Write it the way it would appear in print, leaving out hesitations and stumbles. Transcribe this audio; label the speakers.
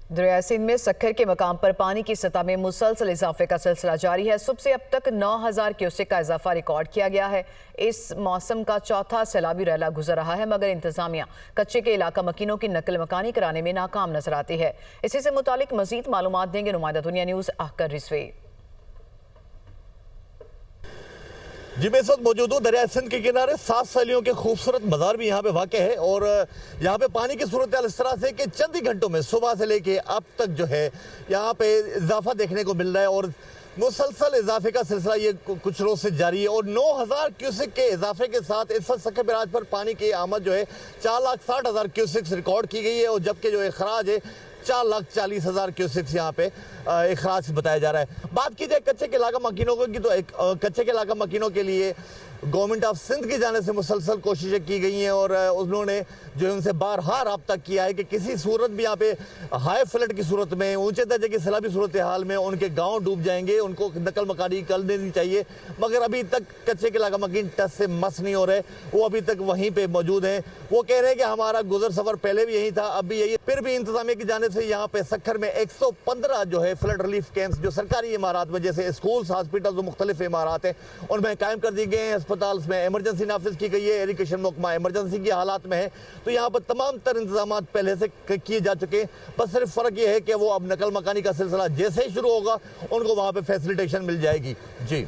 Speaker 1: दरिया सिंध में सक्खर के मकाम पर पानी की सतह में मुसलसल इजाफे का सिलसिला जारी है। सुबह से अब तक 9000 क्यूसेक का इजाफा रिकॉर्ड किया गया है। इस मौसम का चौथा सैलाबी रैला गुजर रहा है, मगर इंतजामिया कच्चे के इलाका मकीनों की नकल मकानी कराने में नाकाम नजर आती है। इसी से मुतालिक मजीद मालूमात देंगे नुमाइंदा दुनिया न्यूज आकर रिजवी।
Speaker 2: जी, मैं इस वक्त मौजूद हूँ दरिया सिंध के किनारे। 7 सैलियों के खूबसूरत मज़ार भी यहाँ पे वाक़ है और यहाँ पे पानी की सूरत हाल इस तरह से कि चंद ही घंटों में सुबह से लेके अब तक जो है यहाँ पे इजाफा देखने को मिल रहा है और मुसलसल इजाफे का सिलसिला ये कुछ रोज से जारी है और 9000 क्यूसेक के इजाफे के साथ इस वक्त सक्खर बैराज पर पानी की आमद जो है 4,60,000 क्यूसेक रिकॉर्ड की गई है और जबकि जो अखराज है 4,40,000 क्यूसेक्स यहाँ पे अखराज बताया जा रहा है। बात की जाए कच्चे के इलाका मकीनों की तो कच्चे के इलाका मकीनों के लिए गवर्नमेंट ऑफ सिंध की जाने से मुसलसल कोशिशें की गई हैं और उन्होंने जो है उनसे बारहा रब्ता किया है कि किसी सूरत भी यहाँ पे हाई फ्लड की सूरत में, ऊंचे दर्जे की सैलाबी सूरत हाल में उनके गांव डूब जाएंगे, उनको नकल मकानी कर देनी चाहिए। मगर अभी तक कच्चे के इलाका मकीन टस से मस नहीं हो रहे, वो अभी तक वहीं पर मौजूद हैं। वो कह रहे हैं कि हमारा गुजर सफ़र पहले भी यही था, अब भी यही। फिर भी इंतजामिया की जाने से यहाँ पे सक्खर में 115 जो है फ्लड रिलीफ कैंप्स जो सरकारी इमारत में जैसे स्कूल्स, हॉस्पिटल जो मुख्तलिफ इमारत हैं उनमें कायम कर दिए गए हैं। अस्पताल में इमरजेंसी नाफिज की गई है, एजुकेशन महकमा इमरजेंसी की हालात में है, तो यहाँ पर तमाम तर इंतजाम पहले से किए जा चुके हैं। बस सिर्फ फ़र्क ये है कि वो अब नकल मकानी का सिलसिला जैसे ही शुरू होगा उनको वहाँ पर फैसिलिटेशन मिल जाएगी। जी।